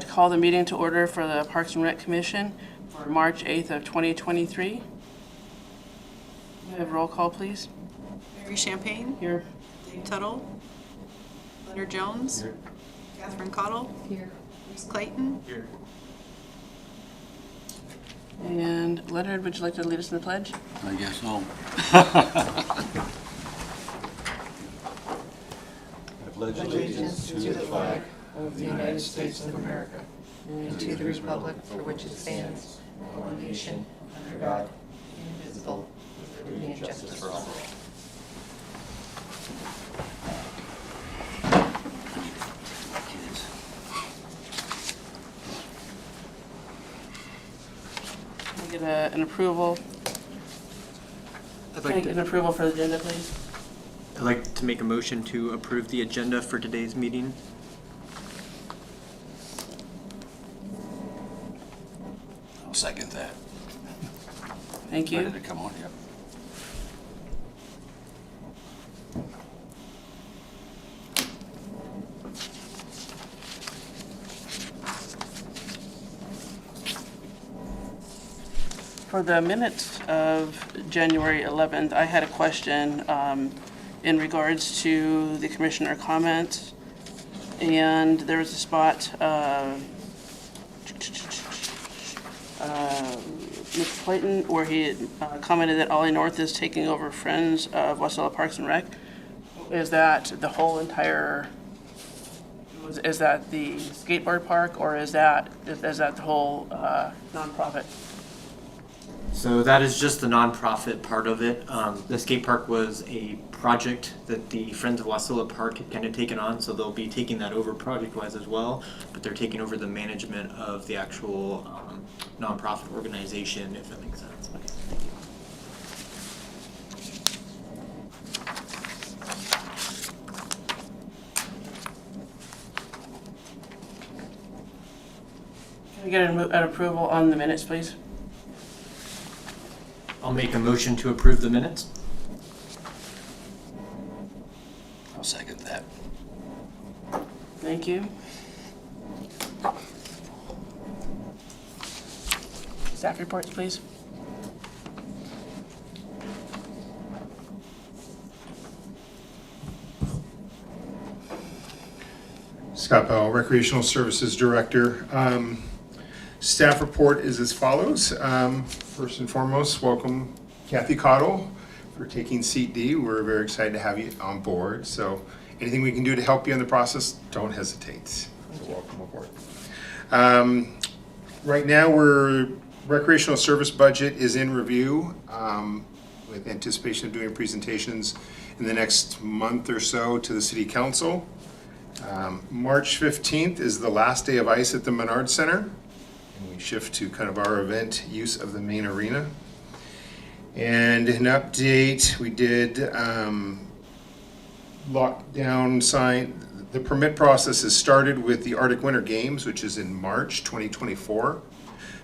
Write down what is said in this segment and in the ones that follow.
call the meeting to order for the Parks and Rec Commission for March 8th of 2023. May I have a roll call, please? Mary Champagne. Here. Dave Tuttle. Leonard Jones. Here. Catherine Cottle. Here. Bruce Clayton. Here. And Leonard, would you like to lead us in the pledge? I guess so. I pledge allegiance to the flag of the United States of America and to the republic for which it stands, one nation, under God, indivisible, with liberty and justice for all. Can I get an approval? I'd Can I like get an to, approval for the agenda, please? I'd like to make a motion to approve the agenda for today's meeting. I'll second that. Thank Ready you. to come on, yep. For the minutes of January 11th, I had a question in regards to the commissioner comments. And there was a spot, Mr. Clayton, where he had, commented that Ollie North is taking over Friends of Westella Parks and Rec. Is that the whole entire, is that the skateboard park, or is that the whole nonprofit? So that is just the nonprofit part of it. The skate park was a project that the Friends of Wasilla Park had kind of taken on, so they'll be taking that over project-wise as well, but they're taking over the management of the actual nonprofit organization, if that makes sense. Okay, thank you. Can I get an approval on the minutes, please? I'll make a motion to approve the minutes. I'll second that. Thank you. Staff reports, please. Scott Bell, Recreational Services Director. Staff report is as follows. First and foremost, welcome Kathy Cottle for taking seat D. We're very excited to have you on board. So anything we can do to help you in the process, don't hesitate. So welcome aboard. Right now, recreational service budget is in review with anticipation of doing presentations in the next month or so to the City Council. March 15th is the last day of ice at the Menard Center. And we shift to kind of our event use of the main arena. And an update, we did lockdown sign. The permit process has started with the Arctic Winter Games, which is in March 2024.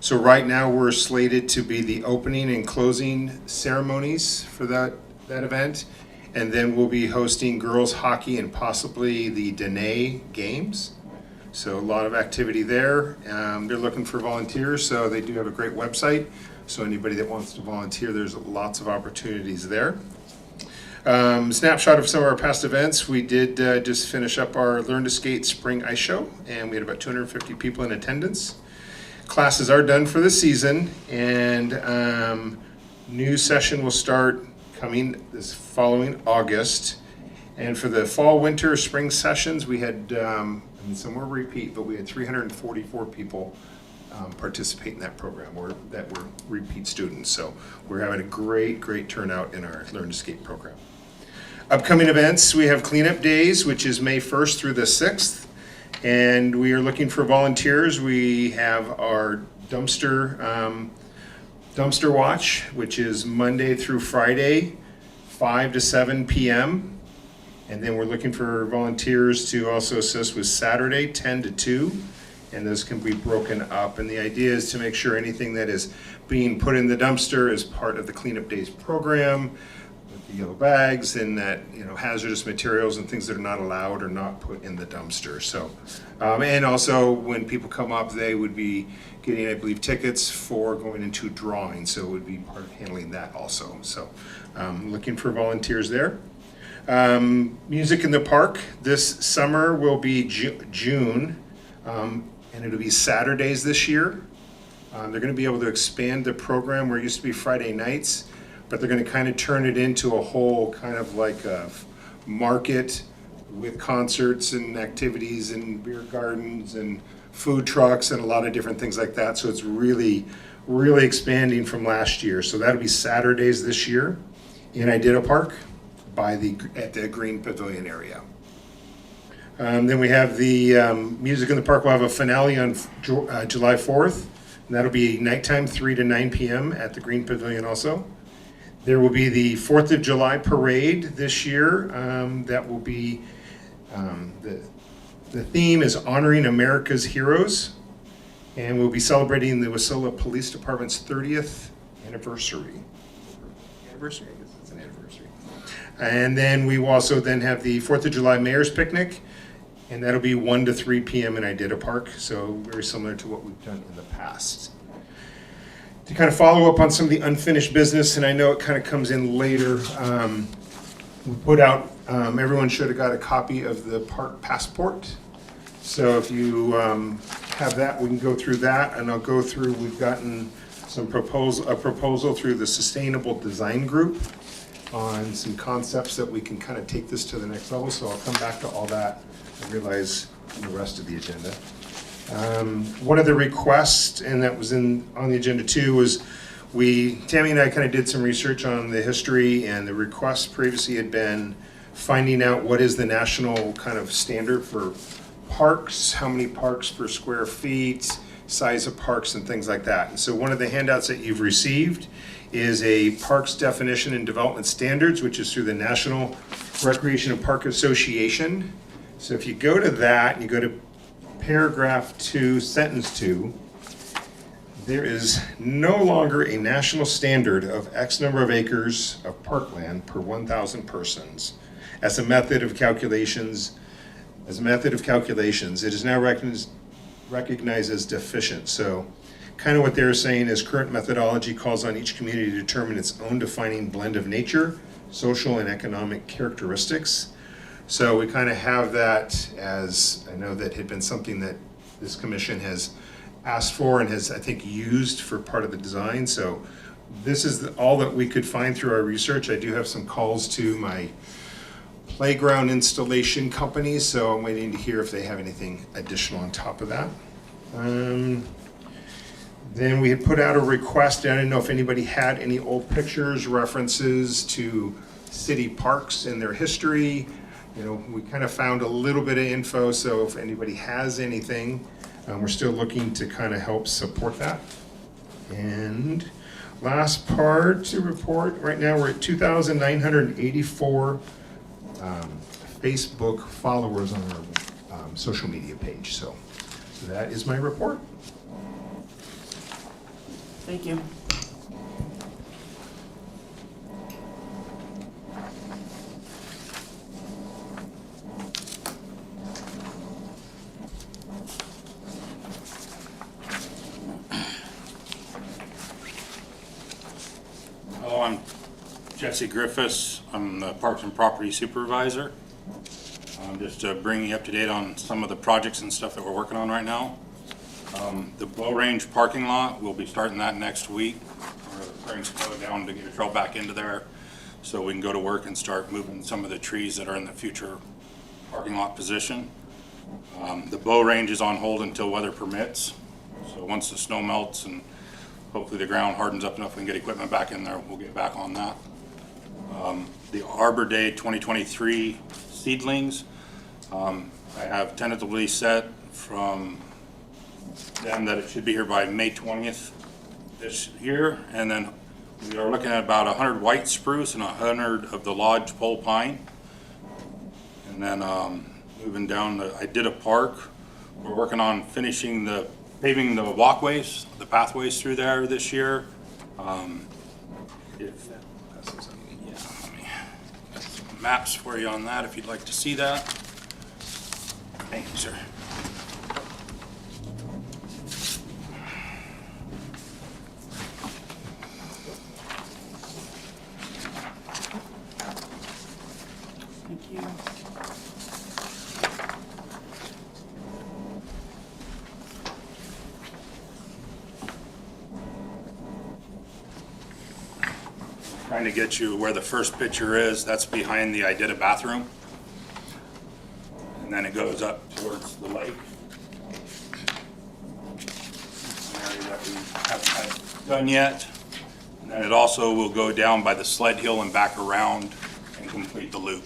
So right now we're slated to be the opening and closing ceremonies for that event. And then we'll be hosting girls hockey and possibly the Dene Games. So a lot of activity there. They're looking for volunteers, so they do have a great website. So anybody that wants to volunteer, there's lots of opportunities there. Snapshot of some of our past events. We did just finish up our Learn to Skate Spring Ice Show, and we had about 250 people in attendance. Classes are done for the season, and new session will start coming this following August. And for the fall, winter, spring sessions, we had, some were repeat, but we had 344 people participate in that program that were repeat students. So we're having a great turnout in our Learn to Skate program. Upcoming events, we have Cleanup Days, which is May 1st through the 6th. And we are looking for volunteers. We have our dumpster watch, which is Monday through Friday, 5 to 7 p.m. And then we're looking for volunteers to also assist with Saturday, 10 to 2. And those can be broken up. And the idea is to make sure anything that is being put in the dumpster is part of the Cleanup Days program, with yellow bags and that, hazardous materials and things that are not allowed or not put in the dumpster. So, and also when people come up, they would be getting, I believe, tickets for going into drawing. So it would be part of handling that also. So looking for volunteers there. Music in the Park this summer will be June, and it'll be Saturdays this year. They're going to be able to expand the program where it used to be Friday nights, but they're going to kind of turn it into a whole kind of like a market with concerts and activities and beer gardens and food trucks and a lot of different things like that. So it's really, really expanding from last year. So that'll be Saturdays this year in Iditarod Park at the Green Pavilion area. Then we have the Music in the Park. We'll have a finale on July 4th. And that'll be nighttime, 3 to 9 p.m. at the Green Pavilion also. There will be the 4th of July parade this year. That will be, the theme is Honoring America's Heroes. And we'll be celebrating the Wasilla Police Department's 30th anniversary. Anniversary? I guess it's an anniversary. And then we will also then have the 4th of July Mayor's Picnic. And that'll be 1 to 3 p.m. in Iditarod Park, so very similar to what we've done in the past. To kind of follow up on some of the unfinished business, and I know it kind of comes in later, we put out, everyone should have got a copy of the park passport. So if you have that, we can go through that, and I'll go through, we've gotten a proposal through the Sustainable Design Group on some concepts that we can kind of take this to the next level, so I'll come back to all that. I realize the rest of the agenda. One of the requests, and that was on the agenda too, was Tammy and I kind of did some research on the history, and the request previously had been finding out what is the national kind of standard for parks, how many parks per square feet, size of parks and things like that. And so one of the handouts that you've received is a parks definition and development standards, which is through the National Recreation and Park Association. So if you go to that, and you go to paragraph 2, sentence 2, there is no longer a national standard of X number of acres of parkland per 1,000 persons. As a method of calculations, it is now recognized as deficient. So kind of what they're saying is current methodology calls on each community to determine its own defining blend of nature, social and economic characteristics. So we kind of have that as, I know that had been something that this commission has asked for and has, I think, used for part of the design. So this is all that we could find through our research. I do have some calls to my playground installation companies, so I'm waiting to hear if they have anything additional on top of that. Then we had put out a request. I didn't know if anybody had any old pictures, references to city parks and their history. We kind of found a little bit of info, so if anybody has anything, we're still looking to kind of help support that. And last part to report, right now we're at 2,984 Facebook followers on our social media page. So that is my report. Thank you. Hello, I'm Jesse Griffiths. I'm the Parks and Property Supervisor. I'm just bringing you up to date on some of the projects and stuff that we're working on right now. The Bow Range parking lot, we'll be starting that next week. We're bringing some down to get a trail back into there so we can go to work and start moving some of the trees that are in the future parking lot position. The Bow Range is on hold until weather permits. So once the snow melts and hopefully the ground hardens up enough we can get equipment back in there, we'll get back on that. The Arbor Day 2023 seedlings, I have tentatively set from them that it should be here by May 20th this year. And then we are looking at about 100 white spruce and 100 of the lodge pole pine. And then moving down the Iditarod Park, we're working on finishing paving the walkways, the pathways through there this year. maps for you on that if you'd like to see that. Thank you, sir. Thank you. Trying to get you where the first picture is. That's behind the I did a bathroom. And then it goes up towards the lake. An area that we haven't had done yet. And then it also will go down by the sled hill and back around and complete the loop.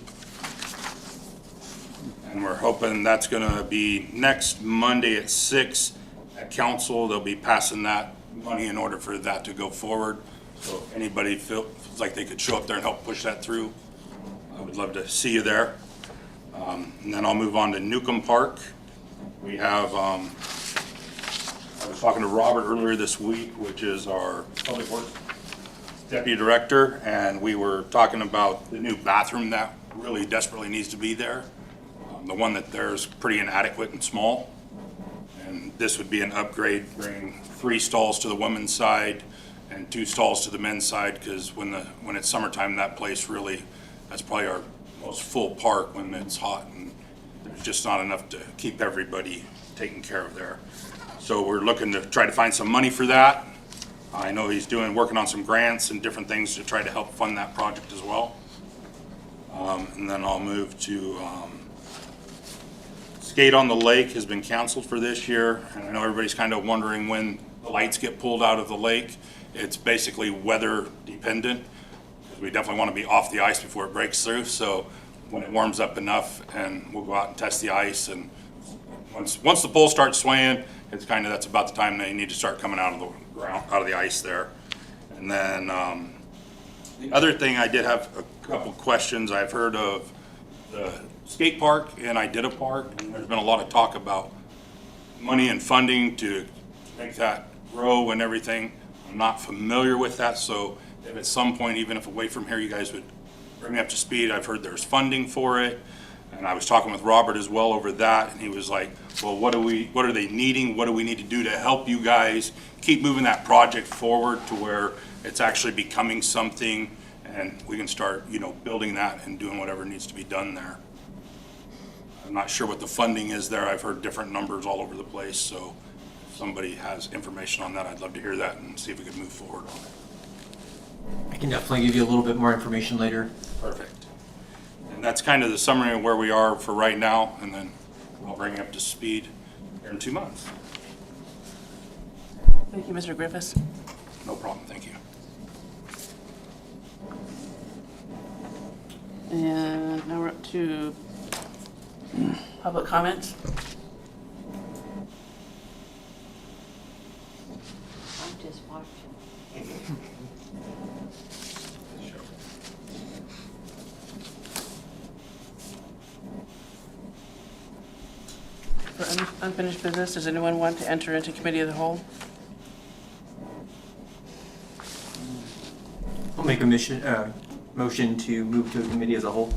And we're hoping that's gonna be next Monday at 6 at council. They'll be passing that money in order for that to go forward. So if anybody feels like they could show up there and help push that through, I would love to see you there. And then I'll move on to Newcomb Park. We have, I was talking to Robert earlier this week, which is our Public Works Deputy Director, and we were talking about the new bathroom that really desperately needs to be there. The one that there's pretty inadequate and small. And this would be an upgrade, bring 3 stalls to the women's side and 2 stalls to the men's side, because when it's summertime, that place really, that's probably our most full park when it's hot, and there's just not enough to keep everybody taken care of there. So we're looking to try to find some money for that. I know he's working on some grants and different things to try to help fund that project as well. And then I'll move to, Skate on the Lake has been canceled for this year, and I know everybody's kind of wondering when the lights get pulled out of the lake. It's basically weather dependent. We definitely want to be off the ice before it breaks through, so when it warms up enough, and we'll go out and test the ice, and once the pole starts swaying, it's kind of, that's about the time they need to start coming out of the ground, out of the ice there. And then the other thing, I did have a couple questions. I've heard of the skate park and I did a park, and there's been a lot of talk about money and funding to make that grow and everything. I'm not familiar with that, so if at some point, even if away from here, you guys would bring me up to speed. I've heard there's funding for it, and I was talking with Robert as well over that, and he was like, well, what are they needing? What do we need to do to help you guys keep moving that project forward to where it's actually becoming something, and we can start, building that and doing whatever needs to be done there. I'm not sure what the funding is there. I've heard different numbers all over the place, so if somebody has information on that, I'd love to hear that and see if we could move forward on it. I can definitely give you a little bit more information later. Perfect. And that's kind of the summary of where we are for right now, and then I'll bring you up to speed here in 2 months. Thank you, Mr. Griffiths. No problem, thank you. And now we're up to public comments. I'm just watching. For unfinished business, does anyone want to enter into committee of the whole? I'll make a motion to move to a committee as a whole.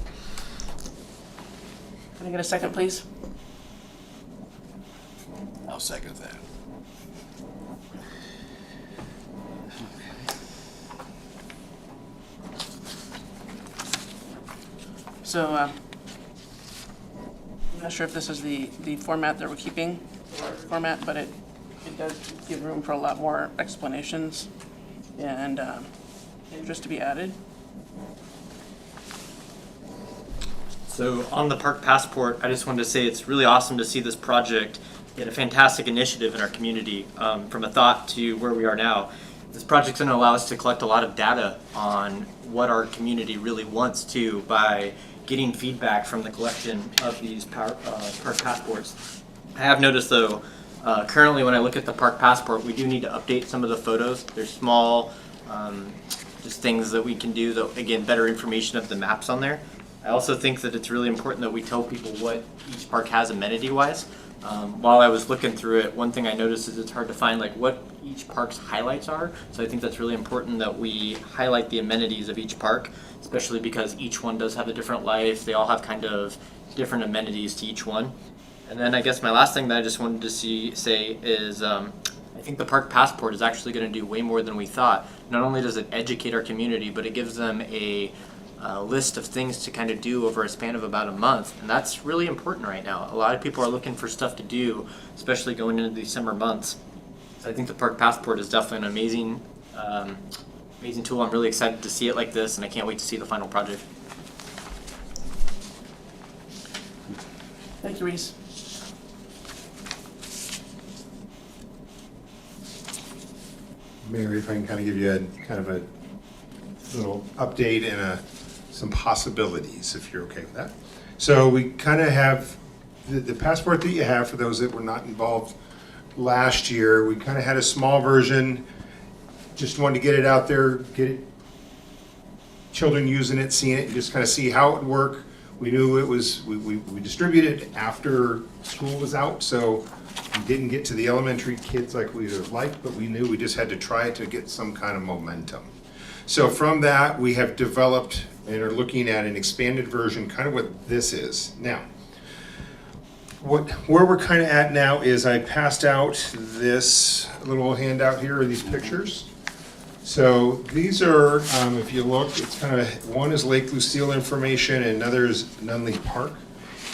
Can I get a second, please? I'll second that. So, I'm not sure if this is the format that we're keeping, but it does give room for a lot more explanations and interest to be added. So on the park passport, I just wanted to say it's really awesome to see this project get a fantastic initiative in our community. From a thought to where we are now, this project's going to allow us to collect a lot of data on what our community really wants to by getting feedback from the collection of these park passports. I have noticed though, currently when I look at the park passport, we do need to update some of the photos. They're small, just things that we can do that, again, better information of the maps on there. I also think that it's really important that we tell people what each park has amenity-wise. While I was looking through it, one thing I noticed is it's hard to find like what each park's highlights are. So I think that's really important that we highlight the amenities of each park, especially because each one does have a different life. They all have kind of different amenities to each one. And then I guess my last thing that I just wanted to say is I think the park passport is actually going to do way more than we thought. Not only does it educate our community, but it gives them a list of things to kind of do over a span of about a month, and that's really important right now. A lot of people are looking for stuff to do, especially going into the summer months. So I think the park passport is definitely an amazing tool. I'm really excited to see it like this, and I can't wait to see the final project. Thank you, Reese. Mary, if I can kind of give you a little update and some possibilities, if you're okay with that. So we kind of have the passport that you have, for those that were not involved last year. We kind of had a small version, just wanted to get it out there, get it, children using it, seeing it, and just kind of see how it would work. We knew it was, we distributed it after school was out, so we didn't get to the elementary kids like we would have liked, but we knew we just had to try it to get some kind of momentum. So from that, we have developed and are looking at an expanded version, kind of what this is. Now, where we're kind of at now is I passed out this little handout here of these pictures. So these are, if you look, it's kind of, one is Lake Lucille information and another is Nunley Park.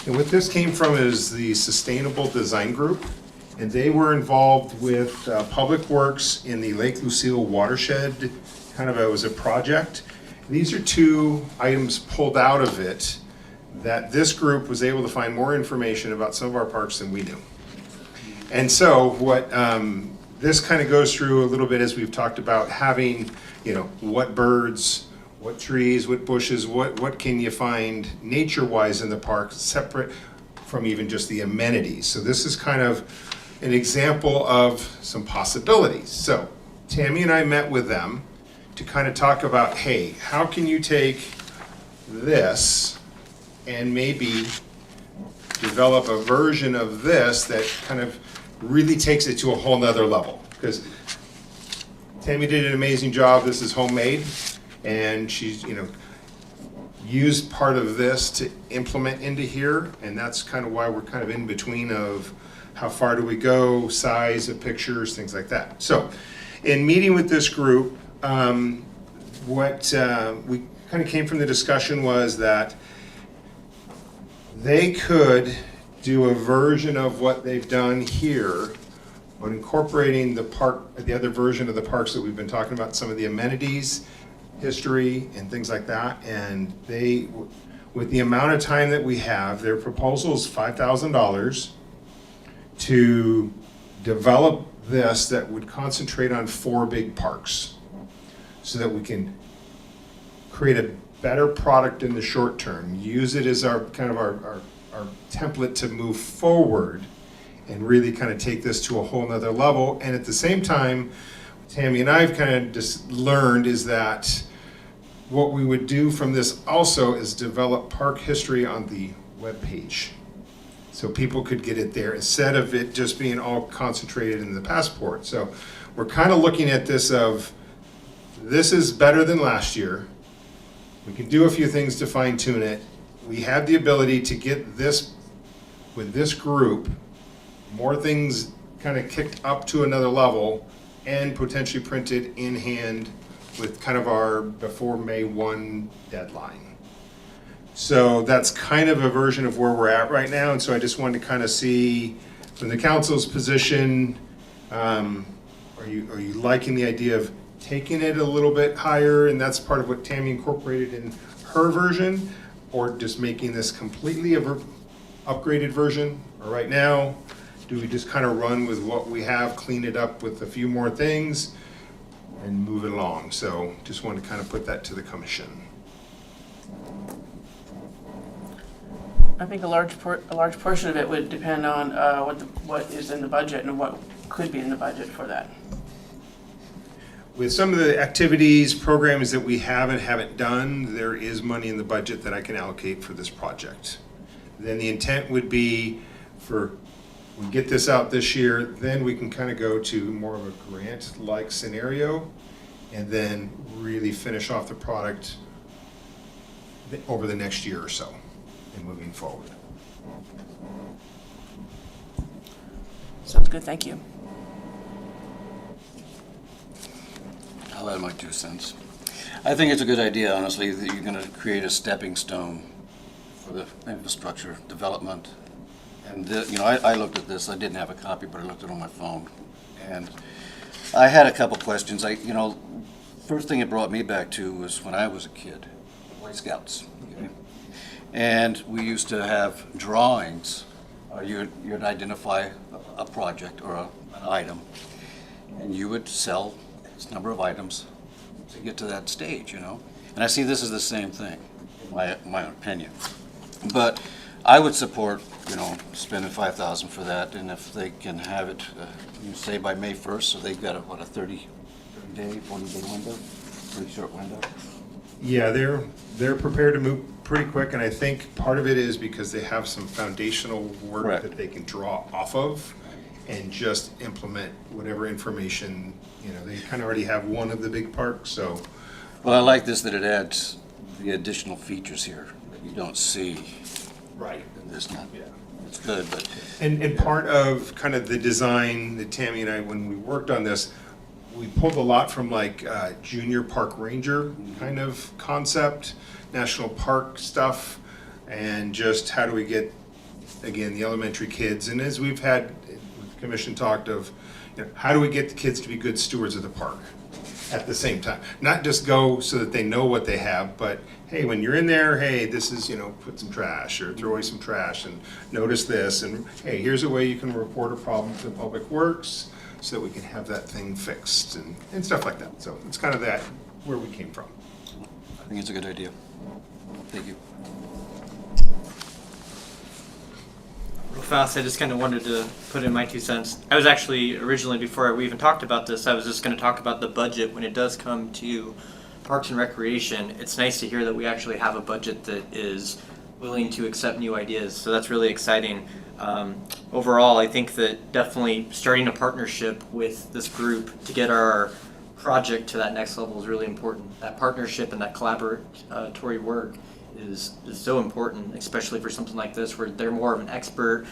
And what this came from is the Sustainable Design Group, and they were involved with Public Works in the Lake Lucille watershed. It was a project. These are two items pulled out of it that this group was able to find more information about some of our parks than we knew. And so what this kind of goes through a little bit, as we've talked about, having, what birds, what trees, what bushes, what can you find nature-wise in the park, separate from even just the amenities. So this is kind of an example of some possibilities. So Tammy and I met with them to kind of talk about, hey, how can you take this and maybe develop a version of this that kind of really takes it to a whole nother level? Because Tammy did an amazing job. This is homemade, and she's, used part of this to implement into here, and that's kind of why we're kind of in between of how far do we go, size of pictures, things like that. So in meeting with this group, what we kind of came from the discussion was that they could do a version of what they've done here, but incorporating the other version of the parks that we've been talking about, some of the amenities, history, and things like that. And they, with the amount of time that we have, their proposal is $5,000 to develop this that would concentrate on 4 big parks, so that we can create a better product in the short term, use it as our kind of our template to move forward and really kind of take this to a whole nother level. And at the same time, Tammy and I have kind of just learned is that what we would do from this also is develop park history on the webpage, so people could get it there instead of it just being all concentrated in the passport. So we're kind of looking at this of, this is better than last year. We can do a few things to fine tune it. We have the ability to get this, with this group, more things kind of kicked up to another level and potentially printed in hand with kind of our before May 1 deadline. So that's kind of a version of where we're at right now. And so I just wanted to kind of see from the council's position, are you liking the idea of taking it a little bit higher, and that's part of what Tammy incorporated in her version, or just making this completely a upgraded version? Or right now, do we just kind of run with what we have, clean it up with a few more things, and move it along? So just wanted to kind of put that to the commission. I think a large portion of it would depend on what is in the budget and what could be in the budget for that. With some of the activities, programs that we have and haven't done, there is money in the budget that I can allocate for this project. Then the intent would be for we get this out this year, then we can kind of go to more of a grant-like scenario and then really finish off the product over the next year or so and moving forward. Sounds good, thank you. I'll add my 2 cents. I think it's a good idea, honestly, that you're gonna create a stepping stone for the infrastructure development. And, I looked at this, I didn't have a copy, but I looked at it on my phone. And I had a couple questions. First thing it brought me back to was when I was a kid, Boy Scouts. Okay? And we used to have drawings. You'd identify a project or an item, and you would sell X number of items to get to that stage, And I see this as the same thing, in my opinion. But I would support, spending $5,000 for that, and if they can have it, you say by May 1st, so they've got a 40-day window, pretty short window. Yeah, they're prepared to move pretty quick, and I think part of it is because they have some foundational work Correct. that they can draw off of and just implement whatever information, they kind of already have one of the big parks, so. Well, I like this, that it adds the additional features here that you don't see Right. in this now. Yeah. It's good, but And part of kind of the design that Tammy and I, when we worked on this, we pulled a lot from like junior park ranger kind of concept, national park stuff, and just how do we get, again, the elementary kids, and as we've had, the commission talked of, how do we get the kids to be good stewards of the park at the same time? Not just go so that they know what they have, but hey, when you're in there, hey, this is, put some trash or throw away some trash and notice this, and hey, here's a way you can report a problem to Public Works so that we can have that thing fixed and stuff like that. So it's kind of that, where we came from. I think it's a good idea. Thank you. Real fast, I just kind of wanted to put in my 2 cents. I was actually originally, before we even talked about this, I was just going to talk about the budget when it does come to Parks and Recreation. It's nice to hear that we actually have a budget that is willing to accept new ideas, so that's really exciting. Overall, I think that definitely starting a partnership with this group to get our project to that next level is really important. That partnership and that collaboratory work is so important, especially for something like this where they're more of an expert.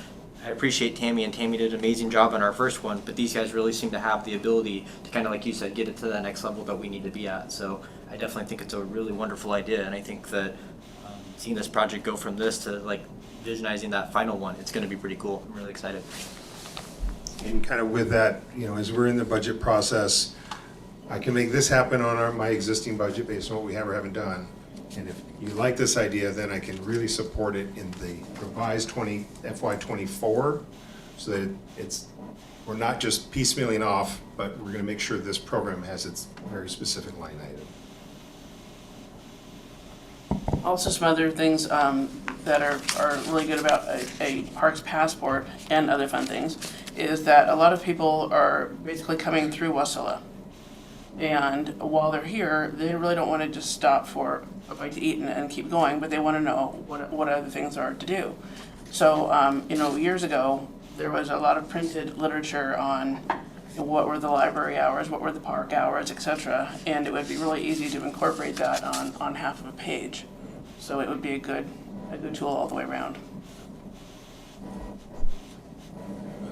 I appreciate Tammy, and Tammy did an amazing job on our first one, but these guys really seem to have the ability to kind of, like you said, get it to that next level that we need to be at. So I definitely think it's a really wonderful idea, and I think that seeing this project go from this to like visionizing that final one, it's going to be pretty cool. I'm really excited. And kind of with that, as we're in the budget process, I can make this happen on my existing budget based on what we have or haven't done. And if you like this idea, then I can really support it in the revised FY24, so that we're not just piecemealing off, but we're gonna make sure this program has its very specific line item. Also, some other things that are really good about a Parks Passport and other fun things is that a lot of people are basically coming through Wasilla. And while they're here, they really don't want to just stop for a bite to eat and keep going, but they want to know what other things are to do. So, years ago, there was a lot of printed literature on what were the library hours, what were the park hours, etc. And it would be really easy to incorporate that on half of a page. So it would be a good tool all the way around.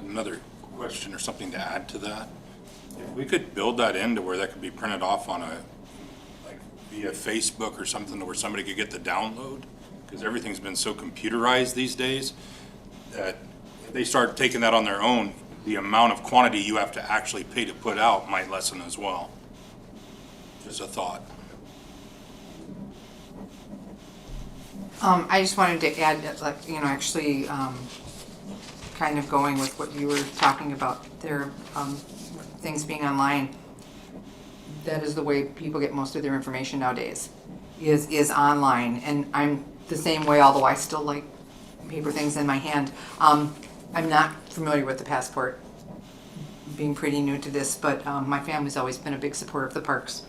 Another question or something to add to that. If we could build that into where that could be printed off on via Facebook or something to where somebody could get the download, because everything's been so computerized these days that if they start taking that on their own, the amount of quantity you have to actually pay to put out might lessen as well. Just a thought. I just wanted to add that, actually, kind of going with what you were talking about there, things being online. That is the way people get most of their information nowadays, is online. And I'm the same way, although I still like paper things in my hand. I'm not familiar with the passport, being pretty new to this, but my family's always been a big supporter of the parks.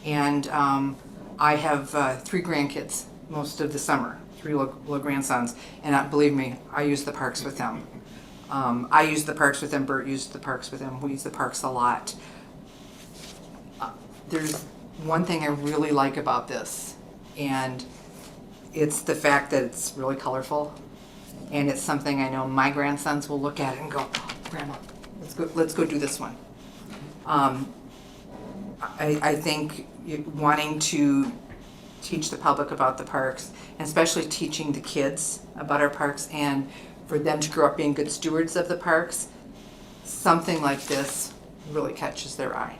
And I have 3 grandkids most of the summer, 3 little grandsons, and believe me, I use the parks with them. I use the parks with him, Bert used the parks with him, we use the parks a lot. There's one thing I really like about this, and it's the fact that it's really colorful, and it's something I know my grandsons will look at it and go, "Oh, Grandma, let's go do this one." I think wanting to teach the public about the parks, and especially teaching the kids about our parks, and for them to grow up being good stewards of the parks, something like this really catches their eye.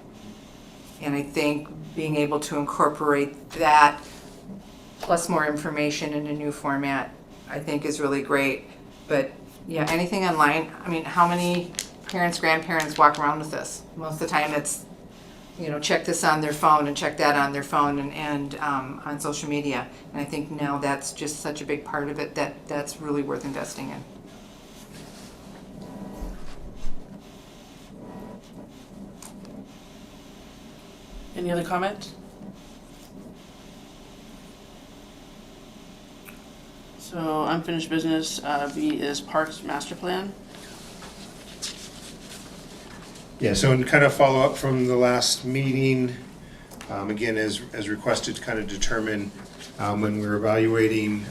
And I think being able to incorporate that, plus more information in a new format, I think is really great. But yeah, anything online, I mean, how many parents, grandparents walk around with this? Most of the time it's, check this on their phone and check that on their phone and on social media. And I think now that's just such a big part of it that's really worth investing in. Any other comments? So unfinished business, B is Parks Master Plan. Yeah, so in kind of follow up from the last meeting, again, as requested, to kind of determine when we're evaluating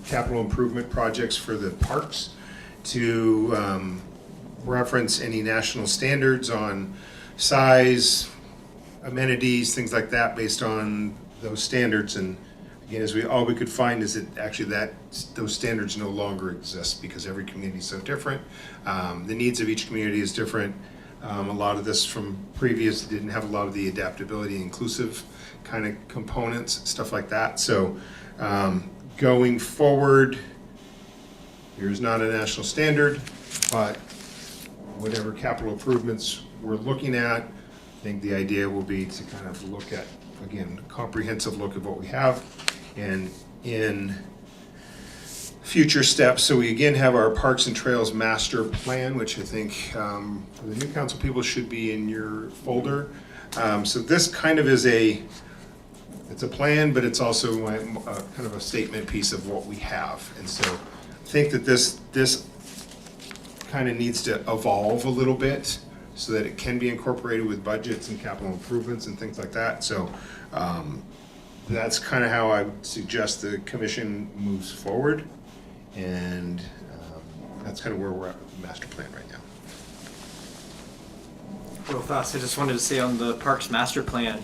capital improvement projects for the parks, to reference any national standards on size, amenities, things like that, based on those standards. And again, all we could find is that actually those standards no longer exist, because every community is so different. The needs of each community is different. A lot of this from previous didn't have a lot of the adaptability, inclusive kind of components, stuff like that. So going forward, there's not a national standard, but whatever capital improvements we're looking at, I think the idea will be to kind of look at, again, a comprehensive look at what we have, and in future steps. So we again have our Parks and Trails Master Plan, which I think for the new council people should be in your folder. So this kind of is it's a plan, but it's also kind of a statement piece of what we have. And so I think that this kind of needs to evolve a little bit, so that it can be incorporated with budgets and capital improvements and things like that. So that's kind of how I would suggest the commission moves forward. And that's kind of where we're at with the master plan right now. Real fast, I just wanted to say on the Parks Master Plan,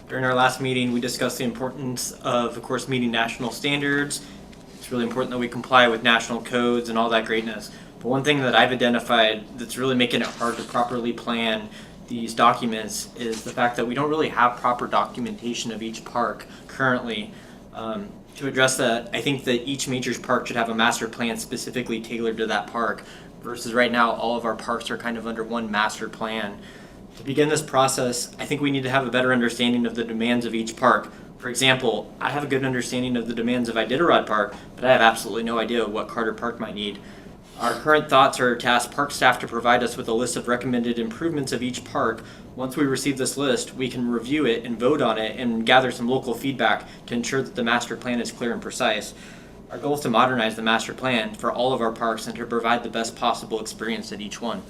during our last meeting, we discussed the importance of course, meeting national standards. It's really important that we comply with national codes and all that greatness. But one thing that I've identified that's really making it hard to properly plan these documents is the fact that we don't really have proper documentation of each park currently. To address that, I think that each major park should have a master plan specifically tailored to that park, versus right now all of our parks are kind of under one master plan. To begin this process, I think we need to have a better understanding of the demands of each park. For example, I have a good understanding of the demands of Iditarod Park, but I have absolutely no idea what Carter Park might need. Our current thoughts are to ask park staff to provide us with a list of recommended improvements of each park. Once we receive this list, we can review it and vote on it and gather some local feedback to ensure that the master plan is clear and precise. Our goal is to modernize the master plan for all of our parks and to provide the best possible experience at each one.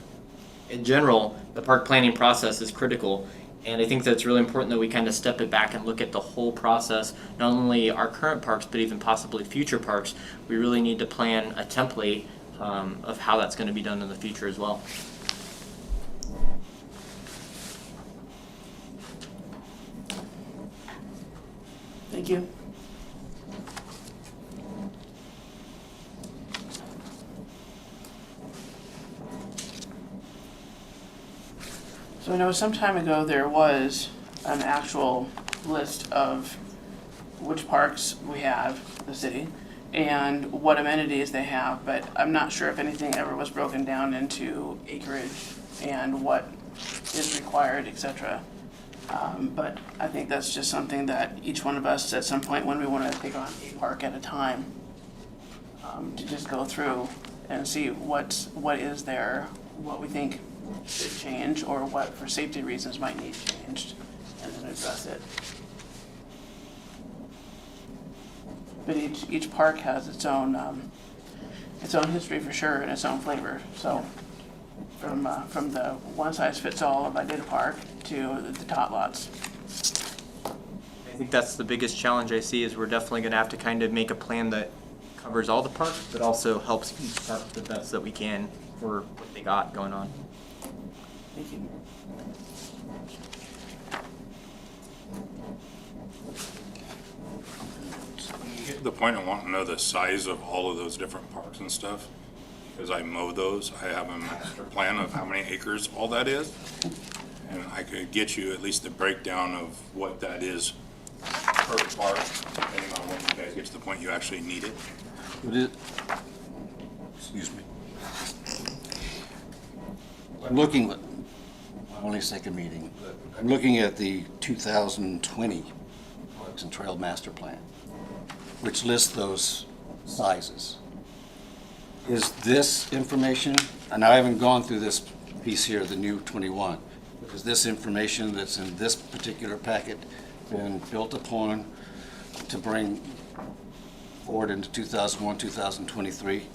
In general, the park planning process is critical, and I think that it's really important that we kind of step it back and look at the whole process, not only our current parks, but even possibly future parks. We really need to plan a template of how that's going to be done in the future as well. Thank you. So I know some time ago there was an actual list of which parks we have in the city and what amenities they have, but I'm not sure if anything ever was broken down into acreage and what is required, etc. But I think that's just something that each one of us at some point when we want to take on a park at a time, to just go through and see what is there, what we think should change, or what for safety reasons might need changed, and then address it. But each park has its own its own history for sure and its own flavor. So from the one-size-fits-all of Idea Park to the tot lots. I think that's the biggest challenge I see is we're definitely gonna have to kind of make a plan that covers all the parks, but also helps each park the best that we can for what they got going on. Thank you. Get to the point I want to know the size of all of those different parks and stuff, because I mow those. I have a master plan of how many acres all that is. And I could get you at least the breakdown of what that is per park, depending on when you guys get to the point you actually need it. Would it, excuse me. I'm looking, only second meeting, but I'm looking at the 2020 Parks and Trail Master Plan, which lists those sizes. Is this information, and I haven't gone through this piece here, the new 21, but is this information that's in this particular packet been built upon to bring forward into 2001, 2023?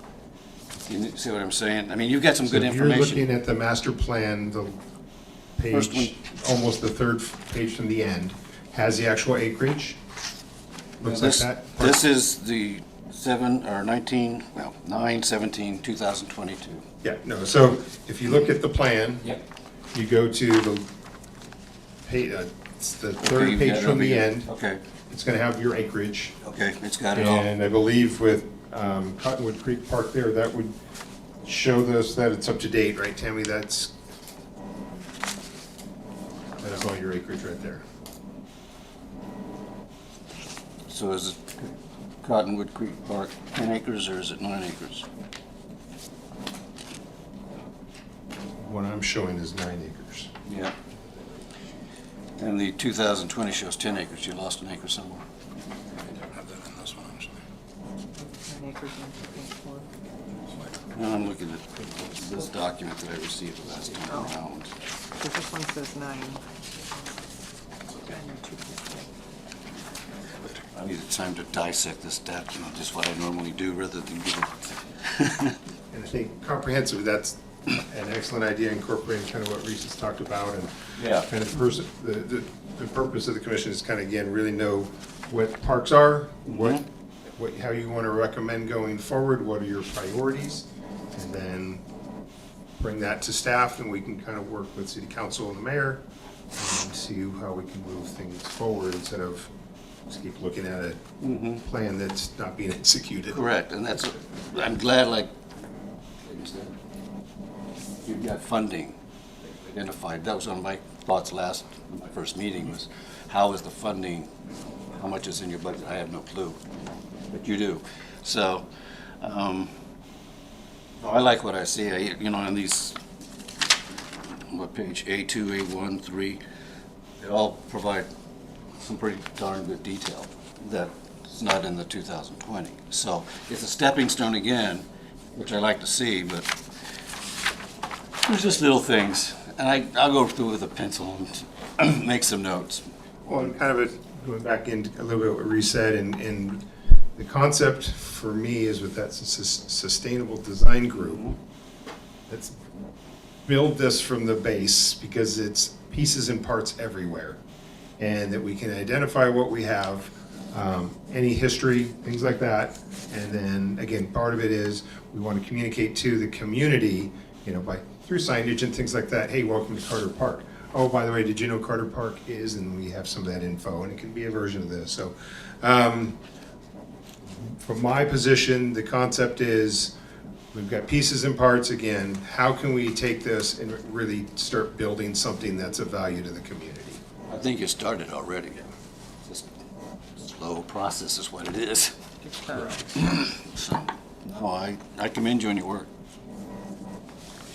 You see what I'm saying? I mean, you've got some good So information. You're looking at the master plan, the First page, almost the third page from the end, has the actual acreage. Looks like This, that. this is the 9/17/2022. Yeah, no, so if you look at the plan, Yep. you go to the page, it's the third you've page got it from over the here. end. Okay, It's gonna have your acreage. okay, it's got it all. And I believe with Cottonwood Creek Park there, that would show us that it's up to date, right, Tammy? That is all your acreage right there. So is it Cottonwood Creek Park 10 acres or is it 9 acres? What I'm showing is 9 acres. Yeah. And the 2020 shows 10 acres. You lost an acre somewhere. I don't have that in this one, actually. Now I'm looking at this document that I received last time around. So this one says 9. I needed time to dissect this document, just what I normally do, rather than give it. And I think comprehensive, that's an excellent idea, incorporating kind of what Reese has talked about, and Yeah. kind of the purpose of the commission is kind of, again, really know what parks are, what, how you want to recommend going forward, what are your priorities, and then bring that to staff, and we can kind of work with city council and the mayor, and see how we can move things forward, instead of just keep looking at a plan that's not being executed. Correct, and that's, I'm glad, like, you've got funding identified. That was one of my thoughts last, my first meeting, was how is the funding, how much is in your budget? I have no clue, but you do. So, I like what I see, you know, in these, what page, A2, A1, 3, they all provide some pretty darn good detail that's not in the 2020. So it's a stepping stone again, which I like to see, but there's just little things. And I'll go through with a pencil and make some notes. Well, and kind of going back into a little bit what Reese said, and the concept for me is with that sustainable design group, let's build this from the base, because it's pieces and parts everywhere. And that we can identify what we have, any history, things like that. And then, again, part of it is we want to communicate to the community, you know, through signage and things like that. Hey, welcome to Carter Park. Oh, by the way, did you know Carter Park is? And we have some of that info, and it can be a version of this. So, from my position, the concept is we've got pieces and parts. Again, how can we take this and really start building something that's of value to the community? I think you started already. Just slow process is what it is. So, no, I commend you on your work.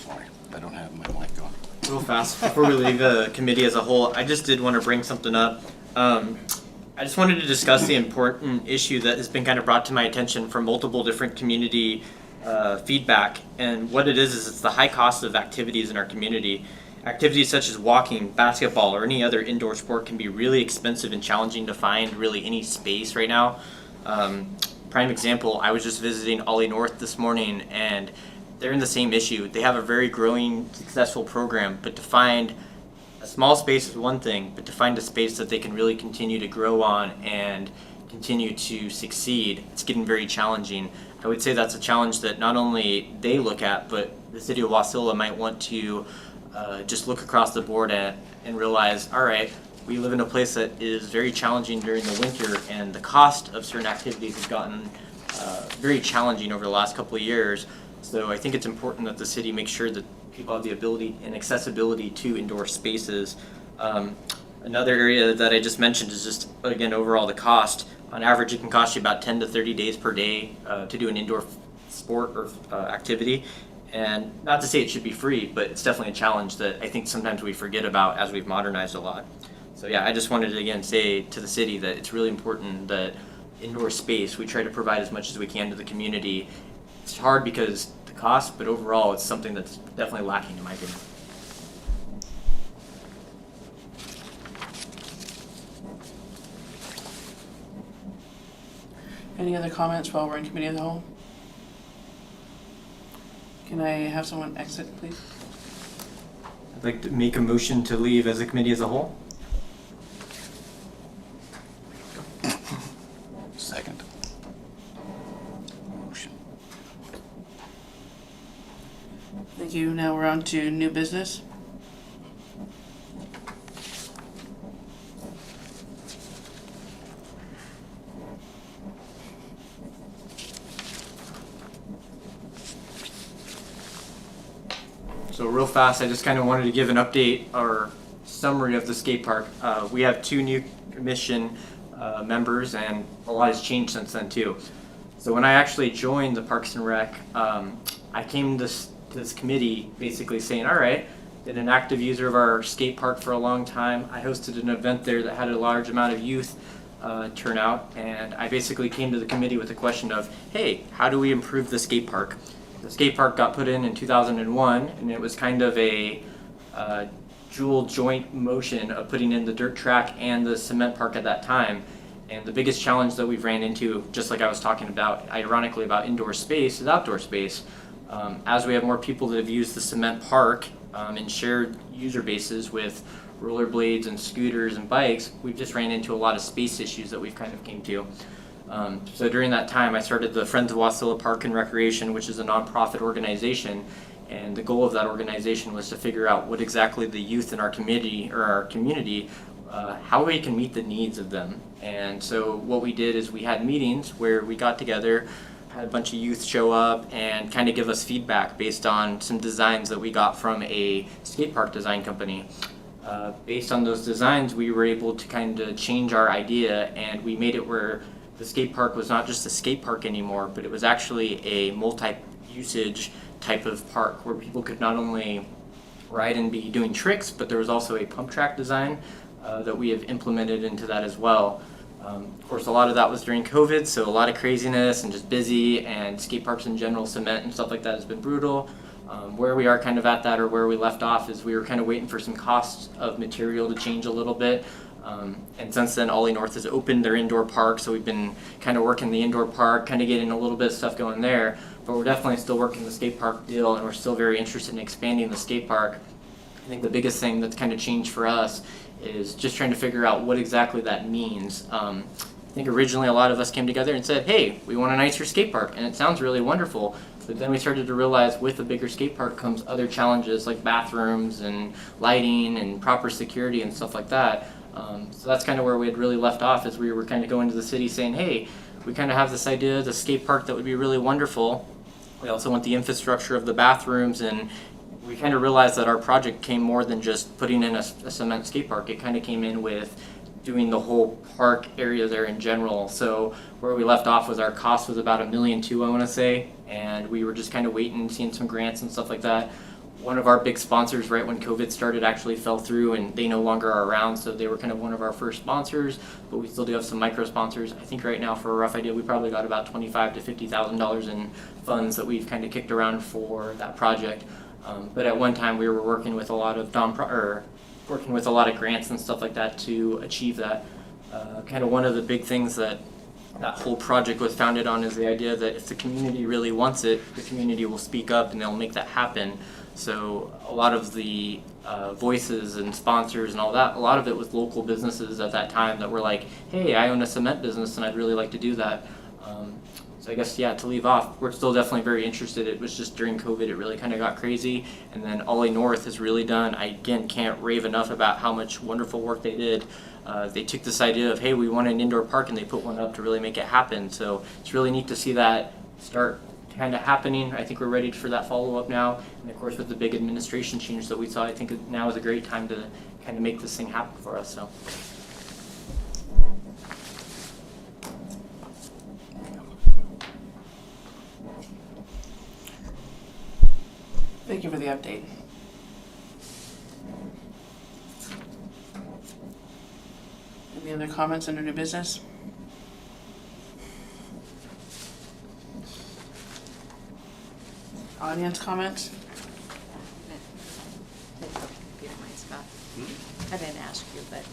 Sorry, I don't have my mic on. Real fast, before we leave the committee as a whole, I just did want to bring something up. I just wanted to discuss the important issue that has been kind of brought to my attention from multiple different community feedback. And what it is it's the high cost of activities in our community. Activities such as walking, basketball, or any other indoor sport can be really expensive and challenging to find really any space right now. prime example, I was just visiting Ollie North this morning, and they're in the same issue. They have a very growing, successful program, but to find a small space is one thing, but to find a space that they can really continue to grow on and continue to succeed, it's getting very challenging. I would say that's a challenge that not only they look at, but the city of Wasilla might want to just look across the board at and realize, all right, we live in a place that is very challenging during the winter, and the cost of certain activities has gotten very challenging over the last couple of years. So I think it's important that the city makes sure that people have the ability and accessibility to indoor spaces. Another area that I just mentioned is just, again, overall the cost. On average, it can cost you about 10 to 30 days per day to do an indoor sport or activity. And not to say it should be free, but it's definitely a challenge that I think sometimes we forget about as we've modernized a lot. So yeah, I just wanted to again say to the city that it's really important that indoor space, we try to provide as much as we can to the community. It's hard because the cost, but overall it's something that's definitely lacking in my opinion. Any other comments while we're in committee of the whole? Can I have someone exit, please? I'd like to make a motion to leave as a committee as a whole. Second. Motion. Thank you. Now we're on to new business. So real fast, I just kind of wanted to give an update or summary of the skate park. We have 2 new commission members, and a lot has changed since then too. So when I actually joined the Parks and Rec, I came to this committee basically saying, all right, been an active user of our skate park for a long time. I hosted an event there that had a large amount of youth turnout, and I basically came to the committee with the question of, hey, how do we improve the skate park? The skate park got put in 2001, and it was kind of a dual joint motion of putting in the dirt track and the cement park at that time. And the biggest challenge that we've ran into, just like I was talking about, ironically, about indoor space, is outdoor space. As we have more people that have used the cement park and shared user bases with rollerblades and scooters and bikes, we've just ran into a lot of space issues that we've kind of came to. So during that time, I started the Friends of Wasilla Park and Recreation, which is a nonprofit organization, and the goal of that organization was to figure out what exactly the youth in our community how we can meet the needs of them. And so what we did is we had meetings where we got together, had a bunch of youth show up and kind of give us feedback based on some designs that we got from a skate park design company. Based on those designs, we were able to kind of change our idea, and we made it where the skate park was not just a skate park anymore, but it was actually a multi-usage type of park where people could not only ride and be doing tricks, but there was also a pump track design that we have implemented into that as well. Of course, a lot of that was during COVID, so a lot of craziness and just busy, and skate parks in general, cement and stuff like that has been brutal. Where we are kind of at that, or where we left off, is we were kind of waiting for some costs of material to change a little bit. And since then, Ollie North has opened their indoor park, so we've been kind of working the indoor park, kind of getting a little bit of stuff going there. But we're definitely still working the skate park deal, and we're still very interested in expanding the skate park. I think the biggest thing that's kind of changed for us is just trying to figure out what exactly that means. I think originally a lot of us came together and said, hey, we want a nicer skate park, and it sounds really wonderful. But then we started to realize with a bigger skate park comes other challenges like bathrooms and lighting and proper security and stuff like that. So that's kind of where we had really left off, as we were kind of going to the city saying, hey, we kind of have this idea of the skate park that would be really wonderful. We also want the infrastructure of the bathrooms, and we kind of realized that our project came more than just putting in a cement skate park. It kind of came in with doing the whole park area there in general. So where we left off was our cost was about $1.2 million, I want to say, and we were just kind of waiting, seeing some grants and stuff like that. One of our big sponsors right when COVID started actually fell through, and they no longer are around, so they were kind of one of our first sponsors, but we still do have some micro sponsors. I think right now, for a rough idea, we probably got about $25,000 to $50,000 in funds that we've kind of kicked around for that project. But at one time we were working with a lot of working with a lot of grants and stuff like that to achieve that. Kind of one of the big things that that whole project was founded on is the idea that if the community really wants it, the community will speak up and they'll make that happen. So a lot of the voices and sponsors and all that, a lot of it was local businesses at that time that were like, hey, I own a cement business and I'd really like to do that. So I guess, yeah, to leave off, we're still definitely very interested. It was just during COVID, it really kind of got crazy. And then Ollie North has really done, I again can't rave enough about how much wonderful work they did. They took this idea of, hey, we want an indoor park, and they put one up to really make it happen. So it's really neat to see that start kind of happening. I think we're ready for that follow-up now. And of course, with the big administration change that we saw, I think now is a great time to kind of make this thing happen for us. So. Thank you for the update. Any other comments under new business? Audience comments? If you don't mind, Scott. I didn't ask you, but.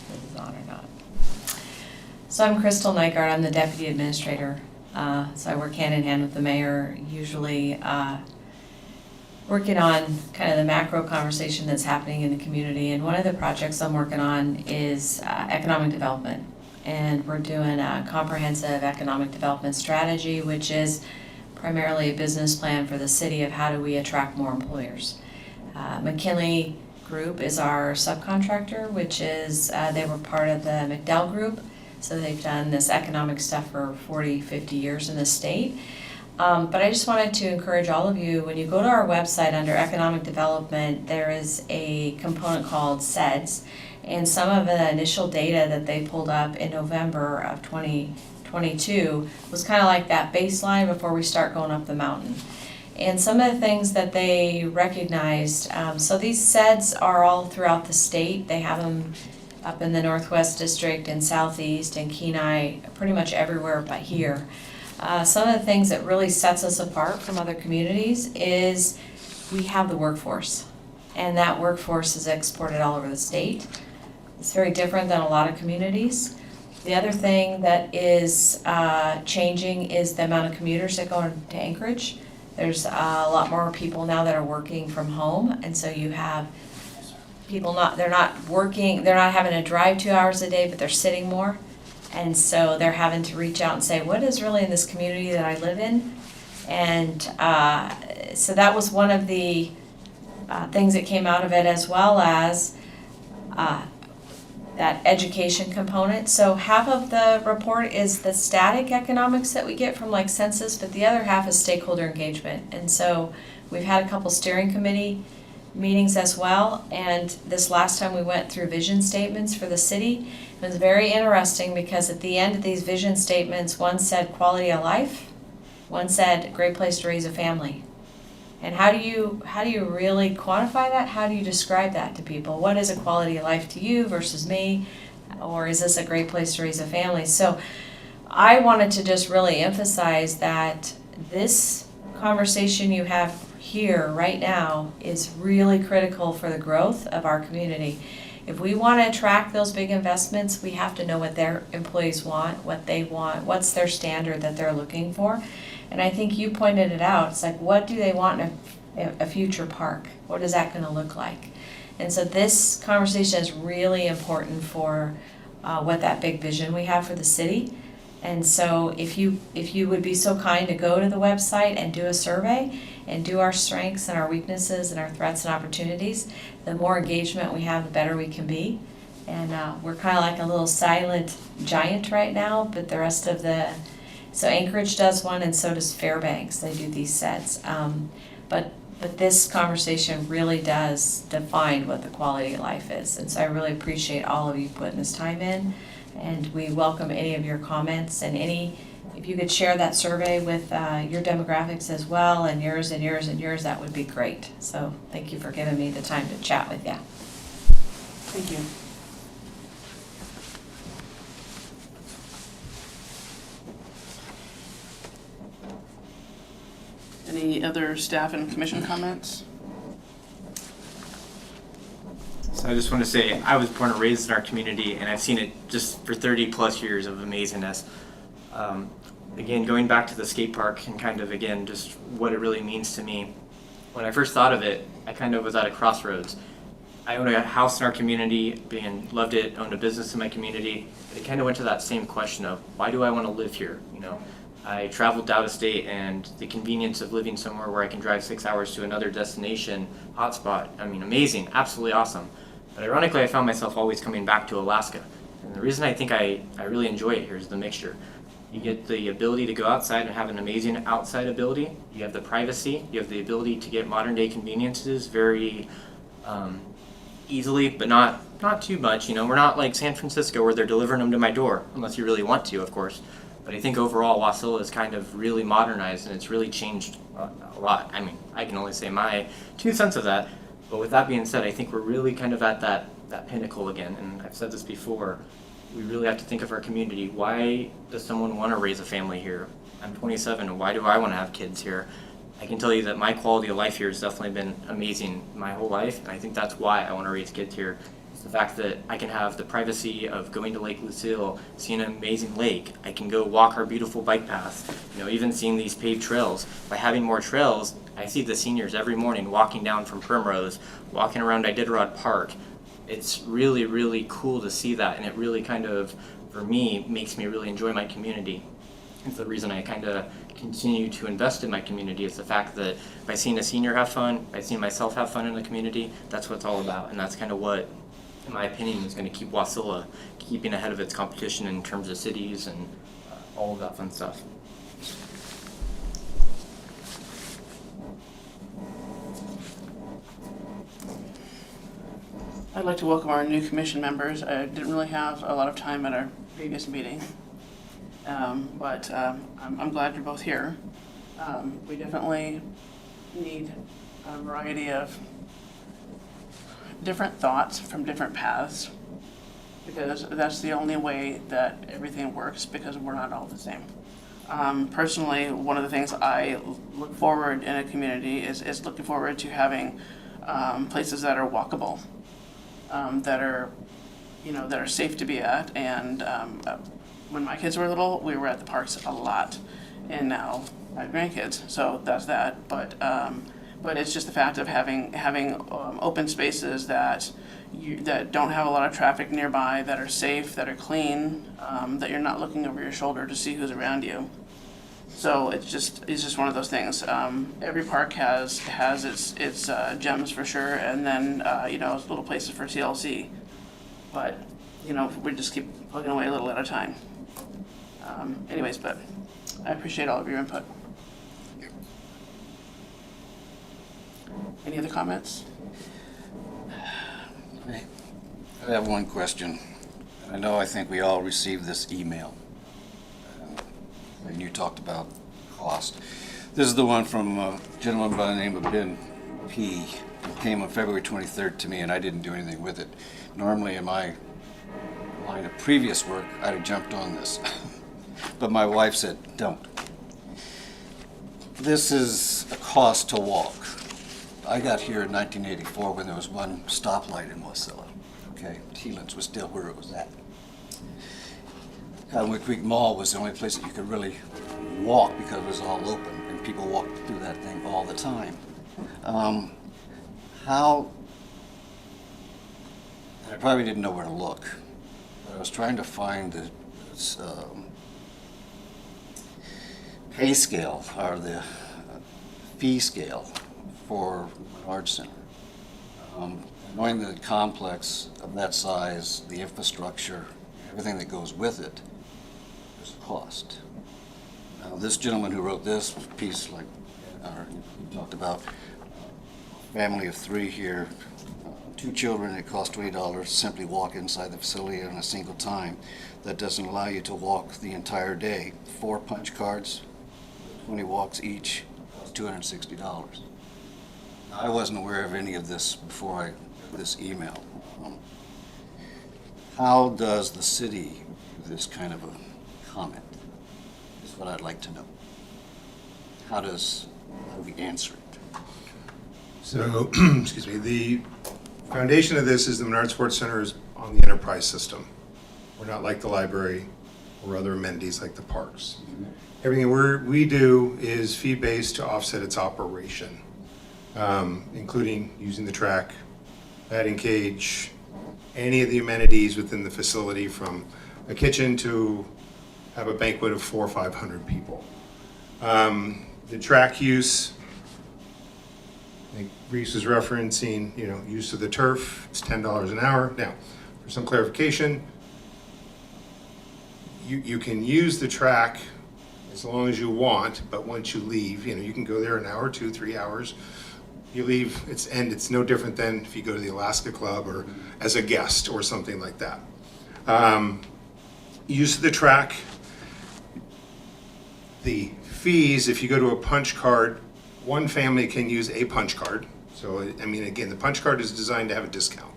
This is on or not. So I'm Crystal Nygaard, I'm the Deputy Administrator. So I work hand in hand with the mayor, usually working on kind of the macro conversation that's happening in the community. And one of the projects I'm working on is economic development. And we're doing a comprehensive economic development strategy, which is primarily a business plan for the city of how do we attract more employers. McKinley Group is our subcontractor, which is, they were part of the McDowell Group. So they've done this economic stuff for 40, 50 years in the state. But I just wanted to encourage all of you, when you go to our website under economic development, there is a component called CEDS. And some of the initial data that they pulled up in November of 2022 was kind of like that baseline before we start going up the mountain. And some of the things that they recognized, so these CEDS are all throughout the state. They have them up in the Northwest District and Southeast and Kenai, pretty much everywhere but here. Some of the things that really sets us apart from other communities is we have the workforce, and that workforce is exported all over the state. It's very different than a lot of communities. The other thing that is changing is the amount of commuters that go to Anchorage. There's a lot more people now that are working from home, and so you have people they're not having to drive 2 hours a day, but they're sitting more. And so they're having to reach out and say, what is really in this community that I live in? And so that was one of the things that came out of it, as well as that education component. So half of the report is the static economics that we get from like census, but the other half is stakeholder engagement. And so we've had a couple steering committee meetings as well, and this last time we went through vision statements for the city. It was very interesting because at the end of these vision statements, one said quality of life, one said great place to raise a family. And how do you really quantify that? How do you describe that to people? What is a quality of life to you versus me? Or is this a great place to raise a family? So I wanted to just really emphasize that this conversation you have here right now is really critical for the growth of our community. If we want to attract those big investments, we have to know what their employees want, what they want, what's their standard that they're looking for. And I think you pointed it out. It's like, what do they want in a future park? What is that going to look like? And so this conversation is really important for what that big vision we have for the city. And so if you would be so kind to go to the website and do a survey and do our strengths and our weaknesses and our threats and opportunities, the more engagement we have, the better we can be. And we're kind of like a little silent giant right now, but the rest of so Anchorage does one, and so does Fairbanks. They do these sets. But this conversation really does define what the quality of life is. And so I really appreciate all of you putting this time in. And we welcome any of your comments, and if you could share that survey with your demographics as well, and yours and yours and yours, that would be great. So thank you for giving me the time to chat with you. Thank you. Any other staff and commission comments? So I just want to say, I was born and raised in our community, and I've seen it just for 30 plus years of amazingness. Again, going back to the skate park and kind of, again, just what it really means to me. When I first thought of it, I kind of was at a crossroads. I owned a house in our community, loved it, owned a business in my community. But it kind of went to that same question of, why do I want to live here? You know, I traveled out of state, and the convenience of living somewhere where I can drive 6 hours to another destination, hotspot, I mean, amazing, absolutely awesome. But ironically, I found myself always coming back to Alaska. And the reason I think I really enjoy it here is the mixture. You get the ability to go outside and have an amazing outside ability. You have the privacy. You have the ability to get modern day conveniences very easily, but not too much. You know, we're not like San Francisco where they're delivering them to my door, unless you really want to, of course. But I think overall Wasilla is kind of really modernized, and it's really changed a lot. I mean, I can only say my 2 cents of that. But with that being said, I think we're really kind of at that pinnacle again. And I've said this before. We really have to think of our community. Why does someone want to raise a family here? I'm 27, and why do I want to have kids here? I can tell you that my quality of life here has definitely been amazing my whole life, and I think that's why I want to raise kids here. It's the fact that I can have the privacy of going to Lake Lucille, seeing an amazing lake. I can go walk our beautiful bike paths, you know, even seeing these paved trails. By having more trails, I see the seniors every morning walking down from Primrose, walking around Iditarod Park. It's really, really cool to see that, and it really kind of, for me, makes me really enjoy my community. It's the reason I kind of continue to invest in my community. It's the fact that by seeing a senior have fun, by seeing myself have fun in the community, that's what it's all about, and that's kind of what, in my opinion, is going to keep Wasilla keeping ahead of its competition in terms of cities and all of that fun stuff. I'd like to welcome our new commission members. I didn't really have a lot of time at our previous meeting, but I'm glad you're both here. We definitely need a variety of different thoughts from different paths, because that's the only way that everything works, because we're not all the same. Personally, one of the things I look forward in a community is looking forward to having places that are walkable. That are, you know, that are safe to be at. And when my kids were little, we were at the parks a lot, and now I have grandkids, so that's that. But it's just the fact of having open spaces that don't have a lot of traffic nearby, that are safe, that are clean, that you're not looking over your shoulder to see who's around you. So it's just one of those things. Every park has its gems for sure, and then you know, little places for TLC. But you know, we just keep plugging away a little at a time. Anyways, but I appreciate all of your input. Any other comments? I have one question. I think we all received this email. And you talked about cost. This is the one from a gentleman by the name of Ben P. It came on February 23rd to me, and I didn't do anything with it. Normally in my line of previous work, I'd have jumped on this. But my wife said, don't. This is a cost to walk. I got here in 1984 when there was one stoplight in Wasilla. Okay, Teelan's was still where it was at. Cottonwood Creek Mall was the only place that you could really walk because it was all open, and people walked through that thing all the time. I probably didn't know where to look, but I was trying to find this pay scale, or the fee scale for an art center. Knowing the complex of that size, the infrastructure, everything that goes with it, there's a cost. Now, this gentleman who wrote this piece, like he talked about, family of 3 here, 2 children, it costs $20 to simply walk inside the facility on a single time. That doesn't allow you to walk the entire day. 4 punch cards, 20 walks each, cost $260. Now, I wasn't aware of any of this before I got this email. How does the city do this kind of a comment? Is what I'd like to know. How do we answer it? So, excuse me, foundation of this is the Menard Sports Center is on the enterprise system. We're not like the library or other amenities like the parks. Everything we do is fee-based to offset its operation, including using the track, batting cage, any of the amenities within the facility, from a kitchen to have a banquet of 400 or 500 people. The track use, I think Reese was referencing, use of the turf, it's $10 an hour. Now, for some clarification, you can use the track as long as you want, but once you leave, you can go there an hour, 2, 3 hours. You leave, it's no different than if you go to the Alaska Club or as a guest or something like that. Use of the track, the fees, if you go to a punch card, one family can use a punch card. So, again, the punch card is designed to have a discount.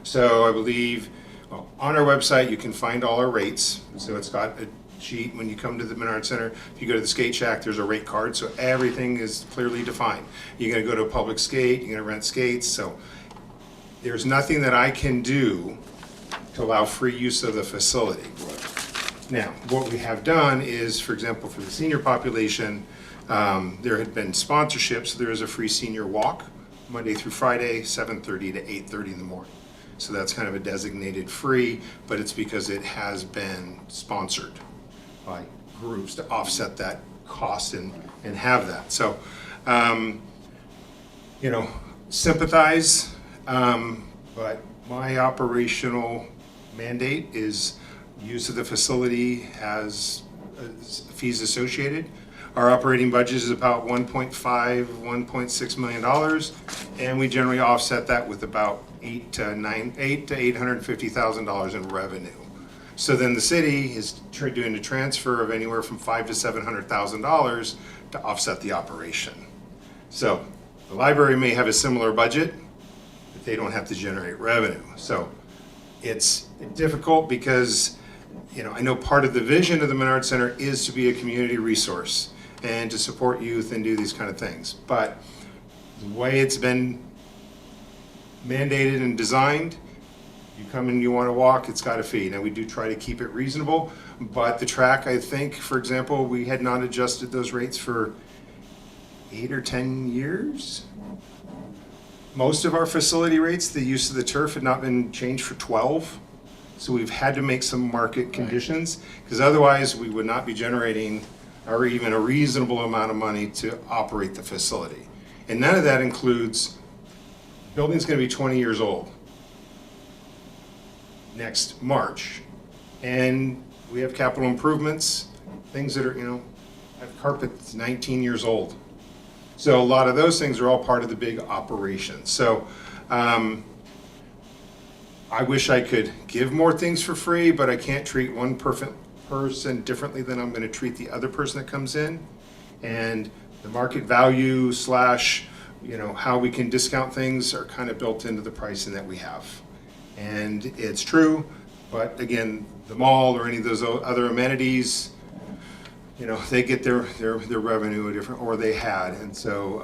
So I believe on our website, you can find all our rates. So it's got a sheet when you come to the Menard Center. If you go to the skate shack, there's a rate card. So everything is clearly defined. You're going to go to a public skate, you're going to rent skates. So there's nothing that I can do to allow free use of the facility. Now, what we have done is, for example, for the senior population, there had been sponsorships. So there is a free senior walk Monday through Friday, 7:30 to 8:30 in the morning. So that's kind of a designated free, but it's because it has been sponsored by groups to offset that cost and have that. So, sympathize, but my operational mandate is use of the facility has fees associated. Our operating budget is about $1.5, $1.6 million, and we generally offset that with about $800,000 to $850,000 in revenue. So then the city is doing a transfer of anywhere from $500,000 to $700,000 to offset the operation. So the library may have a similar budget, but they don't have to generate revenue. So it's difficult because, I know part of the vision of the Menard Center is to be a community resource and to support youth and do these kind of things. But the way it's been mandated and designed, you come and you want to walk, it's got a fee. Now, we do try to keep it reasonable, but the track, I think, for example, we had not adjusted those rates for 8 or 10 years. Most of our facility rates, the use of the turf had not been changed for 12. So we've had to make some market conditions, because otherwise we would not be generating or even a reasonable amount of money to operate the facility. And none of that includes, the building's gonna be 20 years old next March. And we have capital improvements, things that are, have carpet that's 19 years old. So a lot of those things are all part of the big operation. So I wish I could give more things for free, but I can't treat one perfect person differently than I'm going to treat the other person that comes in. And the market value / how we can discount things are kind of built into the pricing that we have. And it's true, but again, the mall or any of those other amenities, they get their revenue or they had. And so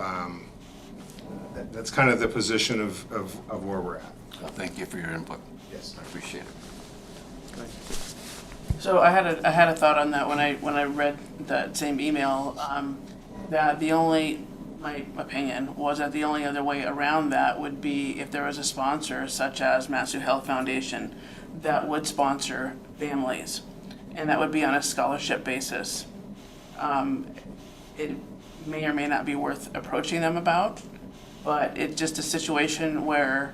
that's kind of the position of where we're at. Well, thank you for your input. Yes. I appreciate it. So I had a thought on that when I read that same email, that my opinion was that the only other way around that would be if there was a sponsor such as Masu Health Foundation that would sponsor families, and that would be on a scholarship basis. It may or may not be worth approaching them about, but it's just a situation where,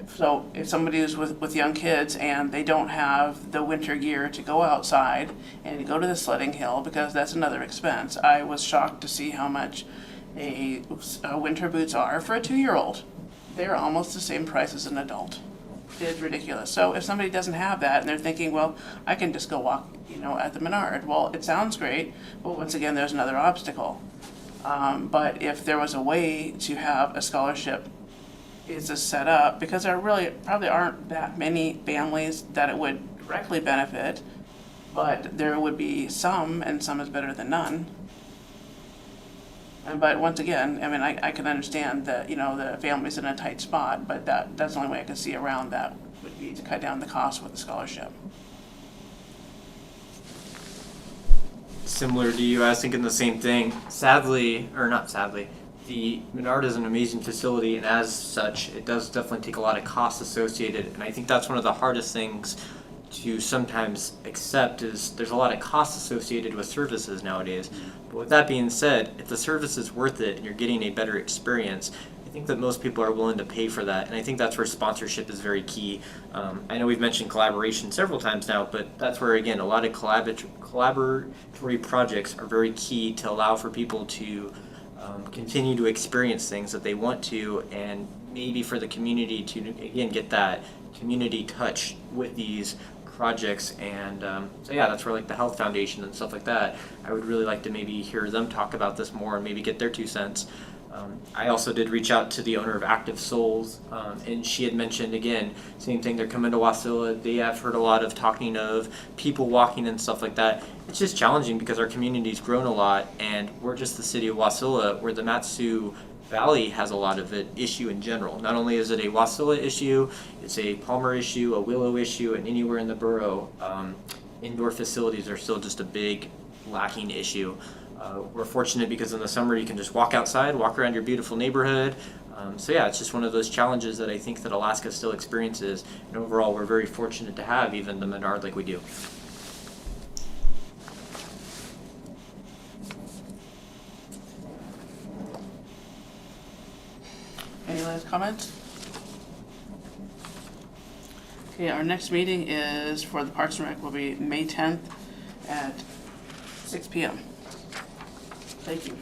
so if somebody is with young kids and they don't have the winter gear to go outside and go to the sledding hill, because that's another expense. I was shocked to see how much a winter boots are for a 2-year-old. They're almost the same price as an adult. It's ridiculous. So if somebody doesn't have that and they're thinking, well, I can just go walk, at the Menard. Well, it sounds great, but once again, there's another obstacle. But if there was a way to have a scholarship is set up, because there really probably aren't that many families that it would directly benefit, but there would be some, and some is better than none. But once again, I mean, I can understand that, you know, the family's in a tight spot, but that's the only way I can see around that would be to cut down the cost with the scholarship. Similar to you, I was thinking the same thing. Sadly, or not sadly, the Menard is an amazing facility, and as such, it does definitely take a lot of costs associated. And I think that's one of the hardest things to sometimes accept is there's a lot of costs associated with services nowadays. But with that being said, if the service is worth it and you're getting a better experience, I think that most people are willing to pay for that, and I think that's where sponsorship is very key. I know we've mentioned collaboration several times now, but that's where, again, a lot of collaboratory projects are very key to allow for people to continue to experience things that they want to, and maybe for the community to, again, get that community touch with these projects. And so yeah, that's where like the Health Foundation and stuff like that, I would really like to maybe hear them talk about this more and maybe get their 2 cents. I also did reach out to the owner of Active Souls, and she had mentioned, again, same thing, they're coming to Wasilla. They have heard a lot of talking of people walking and stuff like that. It's just challenging because our community's grown a lot, and we're just the city of Wasilla, where the Mat-Su Valley has a lot of an issue in general. Not only is it a Wasilla issue, it's a Palmer issue, a Willow issue, and anywhere in the borough, indoor facilities are still just a big lacking issue. We're fortunate because in the summer you can just walk outside, walk around your beautiful neighborhood. So yeah, it's just one of those challenges that I think that Alaska still experiences. And overall, we're very fortunate to have even the Menard like we do. Any last comments? Okay, our next meeting is for the Parks and Rec will be May 10th at 6 p.m. Thank you.